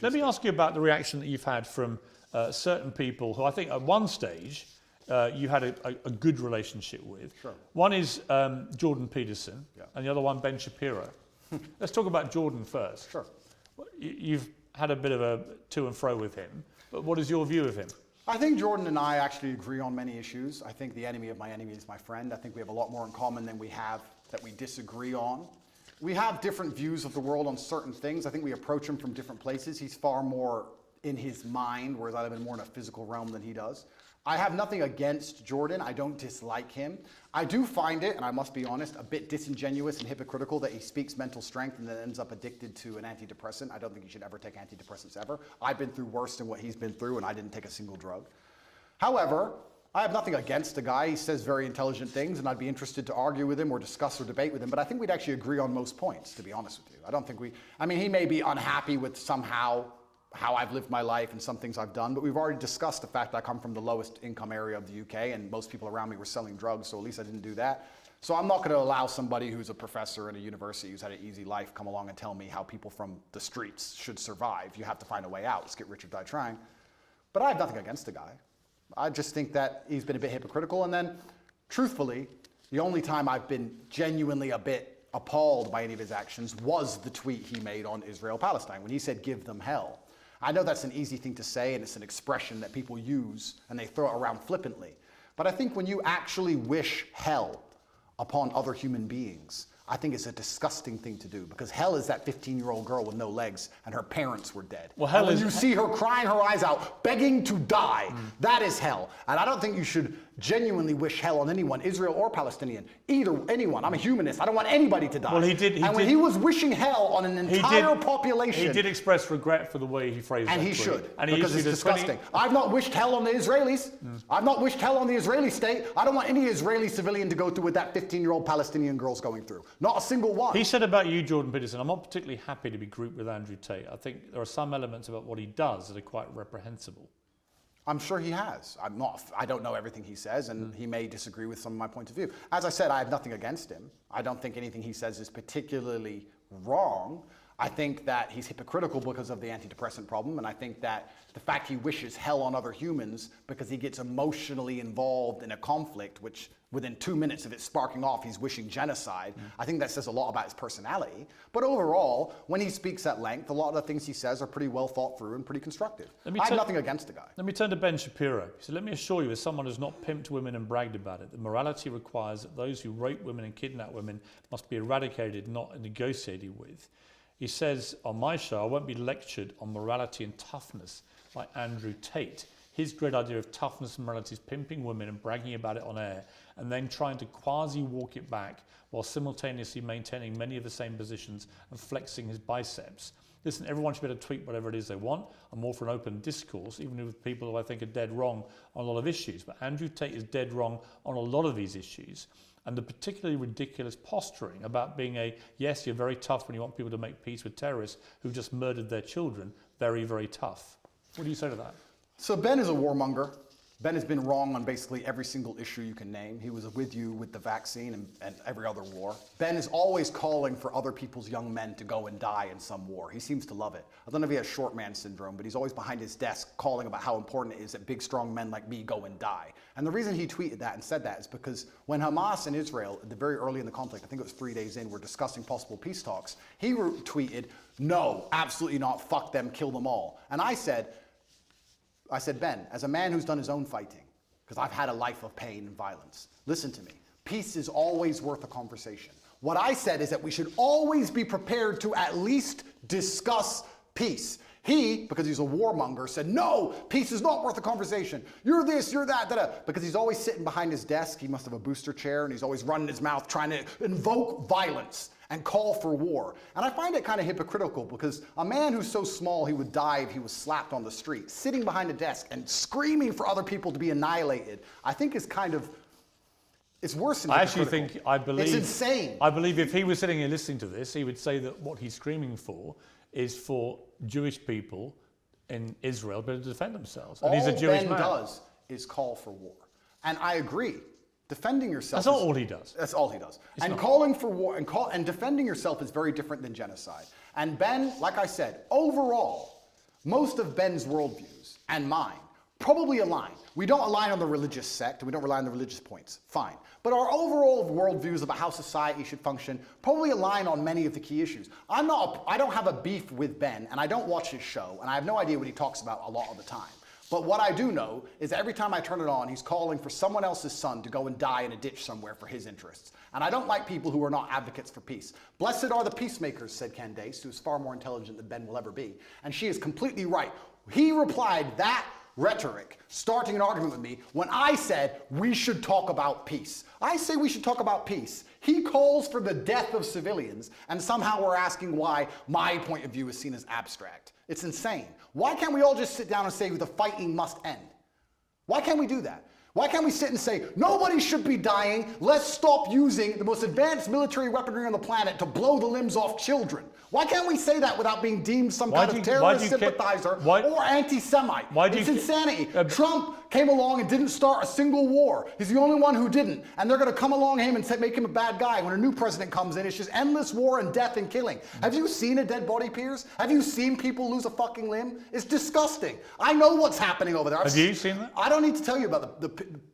Let me ask you about the reaction that you've had from certain people who I think at one stage you had a good relationship with. Sure. One is Jordan Peterson, and the other one Ben Shapiro. Let's talk about Jordan first. Sure. You've had a bit of a to and fro with him, but what is your view of him? I think Jordan and I actually agree on many issues. I think the enemy of my enemy is my friend. I think we have a lot more in common than we have that we disagree on. We have different views of the world on certain things. I think we approach him from different places. He's far more in his mind, whereas I've been more in a physical realm than he does. I have nothing against Jordan. I don't dislike him. I do find it, and I must be honest, a bit disingenuous and hypocritical that he speaks mental strength and then ends up addicted to an antidepressant. I don't think he should ever take antidepressants ever. I've been through worse than what he's been through, and I didn't take a single drug. However, I have nothing against the guy. He says very intelligent things, and I'd be interested to argue with him or discuss or debate with him, but I think we'd actually agree on most points, to be honest with you. I don't think he may be unhappy with somehow how I've lived my life and some things I've done, but we've already discussed the fact that I come from the lowest income area of the UK and most people around me were selling drugs, so at least I didn't do that. So I'm not going to allow somebody who's a professor in a university who's had an easy life come along and tell me how people from the streets should survive. You have to find a way out. Let's get rich or die trying. But I have nothing against the guy. I just think that he's been a bit hypocritical, and then truthfully, the only time I've been genuinely a bit appalled by any of his actions was the tweet he made on Israel-Palestine when he said, "Give them hell." I know that's an easy thing to say, and it's an expression that people use and they throw it around flippantly. But I think when you actually wish hell upon other human beings, I think it's a disgusting thing to do, because hell is that 15-year-old girl with no legs and her parents were dead. Well, hell and when is... you see her crying her eyes out, begging to die, that is hell. And I don't think you should genuinely wish hell on anyone, Israel or Palestinian, anyone. I'm a humanist. I don't want anybody to die. Well, when he was wishing hell on an entire population... He did express regret for the way he phrased and that he tweet. should, And because it's disgusting. I've not wished hell on the Israelis. I've not wished hell on the Israeli state. I don't want any Israeli civilian to go through what that 15-year-old Palestinian girl's going through. Not a single one. He said about you, Jordan Peterson, I'm not particularly happy to be grouped with Andrew Tate. I think there are some elements about what he does that are quite reprehensible. I'm sure he has. I don't know everything he says, and he may disagree with some of my point of view. As I said, I have nothing against him. I don't think anything he says is particularly wrong. I think that he's hypocritical because of the antidepressant problem, and I think that the fact he wishes hell on other humans because he gets emotionally involved in a conflict, which within 2 minutes of it sparking off, he's wishing genocide. I think that says a lot about his personality. But overall, when he speaks at length, a lot of the things he says are pretty well thought through and pretty constructive. I have nothing against the guy. Let me turn to Ben Shapiro. He said, "Let me assure you, as someone who's not pimped women and bragged about it, that morality requires that those who rape women and kidnap women must be eradicated, not negotiated with." He says, on my show, I won't be lectured on morality and toughness like Andrew Tate. His great idea of toughness and morality is pimping women and bragging about it on air, and then trying to quasi-walk it back while simultaneously maintaining many of the same positions and flexing his biceps. Listen, everyone should be able to tweet whatever it is they want. I'm all for an open discourse, even with people who I think are dead wrong on a lot of issues. But Andrew Tate is dead wrong on a lot of these issues. And the particularly ridiculous posturing about being yes, you're very tough when you want people to make peace with terrorists who've just murdered their children, very, very tough. What do you say to that? So Ben is a warmonger. Ben has been wrong on basically every single issue you can name. He was with you with the vaccine and every other war. Ben is always calling for other people's young men to go and die in some war. He seems to love it. I don't know if he has short man syndrome, but he's always behind his desk calling about how important it is that big, strong men like me go and die. And the reason he tweeted that and said that is because when Hamas and Israel, at the very early in the conflict, I think it was 3 days in, were discussing possible peace talks, he tweeted, "No, absolutely not, fuck them, kill them all." And I said, Ben, as a man who's done his own fighting, because I've had a life of pain and violence, listen to me. Peace is always worth a conversation. What I said is that we should always be prepared to at least discuss peace. He, because he's a warmonger, said, "No, peace is not worth a conversation. You're this, you're that, da-da." Because he's always sitting behind his desk. He must have a booster chair, and he's always running his mouth trying to invoke violence and call for war. And I find it kind of hypocritical, because a man who's so small he would die if he was slapped on the street, sitting behind a desk and screaming for other people to be annihilated, I think is kind of, it's worse than hypocritical. I believe it's insane. I believe if he was sitting here listening to this, he would say that what he's screaming for is for Jewish people in Israel to defend themselves. And he's a Jewish man. All Ben does is call for war. And I agree. Defending yourself. That's not all he does. That's all he does. It's and not. Calling for war and defending yourself is very different than genocide. And Ben, like I said, overall, Most of Ben's worldviews and mine probably align. We don't align on the religious sect, we don't rely on the religious points, fine. But our overall worldviews about how society should function probably align on many of the key issues. I don't have a beef with Ben, and I don't watch his show, and I have no idea what he talks about a lot of the time. But what I do know is that every time I turn it on, he's calling for someone else's son to go and die in a ditch somewhere for his interests. And I don't like people who are not advocates for peace. Blessed are the peacemakers, said Candace, who is far more intelligent than Ben will ever be. And she is completely right. He replied that rhetoric, starting an argument with me, when I said we should talk about peace. I say we should talk about peace. He calls for the death of civilians, and somehow we're asking why my point of view is seen as abstract. It's insane. Why can't we all just sit down and say the fighting must end? Why can't we do that? Why can't we sit and say, nobody should be dying, let's stop using the most advanced military weaponry on the planet to blow the limbs off children? Why can't we say that without being deemed some kind of terrorist sympathizer or anti-Semite? It's insanity. Trump came along and didn't start a single war. He's the only one who didn't. And they're going to come along him and make him a bad guy. When a new president comes in, it's just endless war and death and killing. Have you seen a dead body, Piers? Have you seen people lose a fucking limb? It's disgusting. I know what's happening over there. Have you seen that? I don't need to tell you about the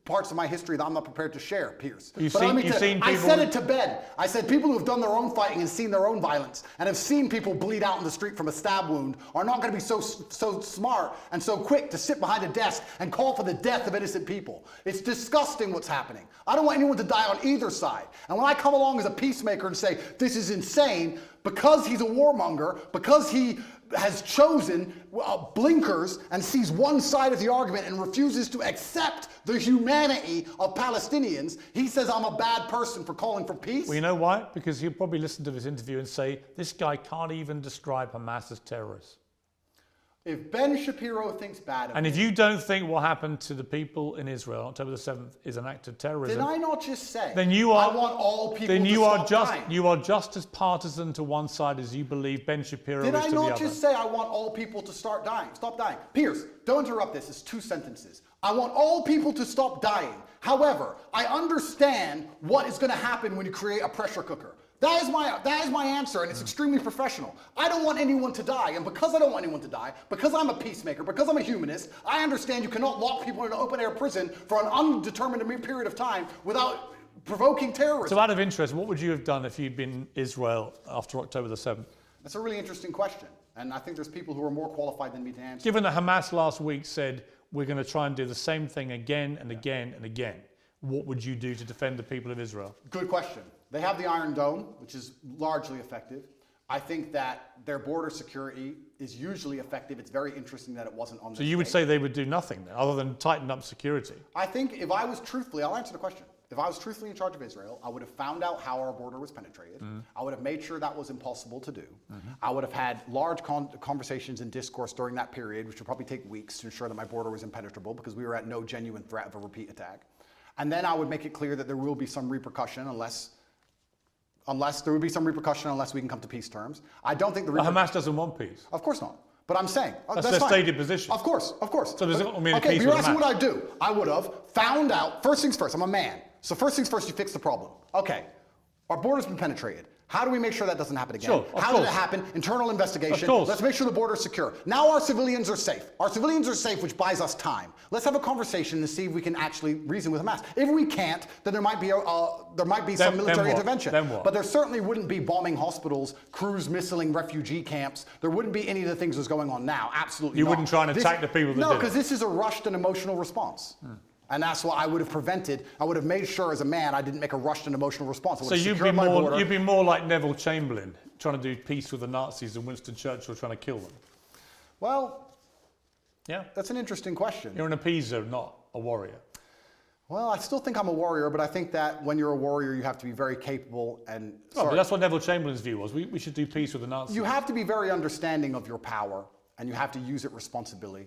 parts of my history that I'm not prepared to share, Piers. I said it to Ben. I said people who have done their own fighting and seen their own violence and have seen people bleed out in the street from a stab wound are not going to be so smart and so quick to sit behind a desk and call for the death of innocent people. It's disgusting what's happening. I don't want anyone to die on either side. And when I come along as a peacemaker and say this is insane, because he's a warmonger, because he has chosen blinkers and sees one side of the argument and refuses to accept the humanity of Palestinians, he says I'm a bad person for calling for peace. Well, you know why? Because he'll probably listen to this interview and say, this guy can't even describe Hamas as terrorists. If Ben Shapiro thinks bad of And if you don't think what happened to the people in Israel on October the 7th is an act of terrorism, did I not just say then you are, I want all people then to you stop are just dying? You are just as partisan to one side as you believe Ben Shapiro is to the other. Did I not just say I want all people to stop dying? Piers, don't interrupt this. It's 2 sentences. I want all people to stop dying. However, I understand what is going to happen when you create a pressure cooker. That is my answer, and it's extremely professional. I don't want anyone to die, and because I don't want anyone to die, because I'm a peacemaker, because I'm a humanist, I understand you cannot lock people in an open-air prison for an undetermined period of time without provoking terrorism. So out of interest, what would you have done if you'd been Israel after October the 7th? That's a really interesting question, and I think there's people who are more qualified than me to answer. Given that Hamas last week said, we're going to try and do the same thing again and again and again, what would you do to defend the people of Israel? Good question. They have the Iron Dome, which is largely effective. I think that their border security is usually effective. It's very interesting that it wasn't on. So you would say they would do nothing then, other than tighten up security? I think if I was truthfully, I'll answer the question. If I was truthfully in charge of Israel, I would have found out how our border was penetrated. I would have made sure that was impossible to do. I would have had large conversations and discourse during that period, which would probably take weeks to ensure that my border was impenetrable because we were at no genuine threat of a repeat attack. And then I would make it clear that there will be some repercussion unless we can come to peace terms. I don't think Hamas doesn't want peace. Of course not. But I'm saying that's their stated position. Of course. So does it mean okay, peace but you're with asking Hamas? what I'd do. I would have found out. First things first. I'm a man. So first things first, you fix the problem. Okay, our border's been penetrated. How do we make sure that doesn't happen again? Sure, How did it happen? Internal investigation. Let's make sure the border's secure. Now our civilians are safe. Our civilians are safe, which buys us time. Let's have a conversation and see if we can actually reason with Hamas. If we can't, then there might be some military intervention. Then what? But there certainly wouldn't be bombing hospitals, cruise missiling refugee camps. There wouldn't be any of the things that's going on now. Absolutely You not. wouldn't try and attack the people that No, did it. because this is a rushed and emotional response. And that's what I would have prevented. I would have made sure as a man I didn't make a rushed and emotional response. So you'd be more like Neville Chamberlain, trying to do peace with the Nazis and Winston Churchill trying to kill them. Well, yeah, that's an interesting question. You're an appeaser, not a warrior. Well, I still think I'm a warrior, but I think that when you're a warrior, you have to be very capable and... But that's what Neville Chamberlain's view was. We should do peace with the Nazis. You have to be very understanding of your power, and you have to use it responsibly.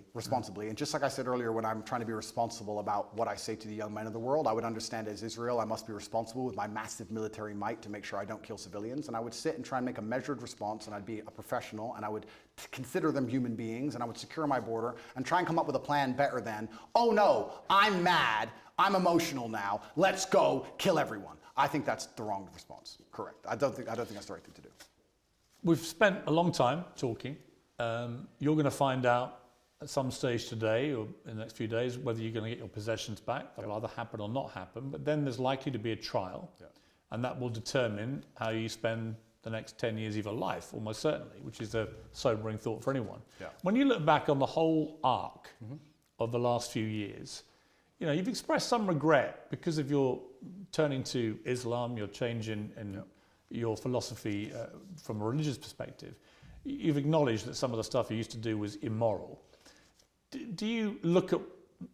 And just like I said earlier, when I'm trying to be responsible about what I say to the young men of the world, I would understand as Israel, I must be responsible with my massive military might to make sure I don't kill civilians. And I would sit and try and make a measured response, and I'd be a professional, and I would consider them human beings, and I would secure my border and try and come up with a plan better than, oh no, I'm mad, I'm emotional now, let's go kill everyone. I think that's the wrong response. Correct. I don't think that's the right thing to do. We've spent a long time talking. You're going to find out at some stage today or in the next few days whether you're going to get your possessions back. That'll either happen or not happen. But then there's likely to be a trial, and that will determine how you spend the next 10 years of your life, almost certainly, which is a sobering thought for anyone. When you look back on the whole arc of the last few years, you know, you've expressed some regret because of your turning to Islam, your change in your philosophy from a religious perspective. You've acknowledged that some of the stuff you used to do was immoral. Do you look at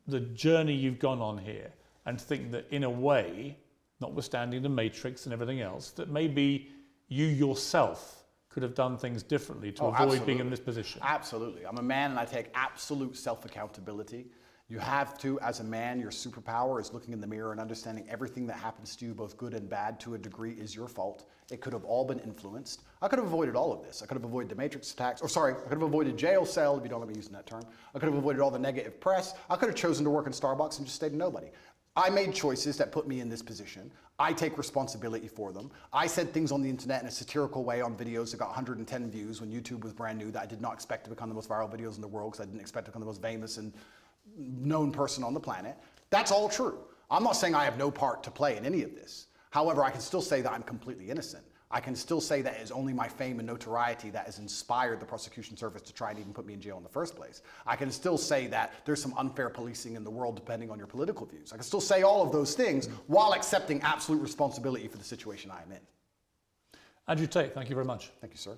the journey you've gone on here and think that in a way, notwithstanding the matrix and everything else, that maybe you yourself could have done things differently to avoid being in this position? Absolutely. I'm a man and I take absolute self-accountability. You have to, as a man, your superpower is looking in the mirror and understanding everything that happens to you, both good and bad, to a degree is your fault. It could have all been influenced. I could have avoided all of this. I could have avoided the matrix attacks, I could have avoided jail cell, if you don't let me using that term. I could have avoided all the negative press. I could have chosen to work in Starbucks and just stayed nobody. I made choices that put me in this position. I take responsibility for them. I said things on the internet in a satirical way on videos that got 110 views when YouTube was brand new that I did not expect to become the most viral videos in the world because I didn't expect to become the most famous and known person on the planet. That's all true. I'm not saying I have no part to play in any of this. However, I can still say that I'm completely innocent. I can still say that it's only my fame and notoriety that has inspired the prosecution service to try and even put me in jail in the first place. I can still say that there's some unfair policing in the world depending on your political views. I can still say all of those things while accepting absolute responsibility for the situation I am in. Andrew Tate, thank you very much. Thank you, sir.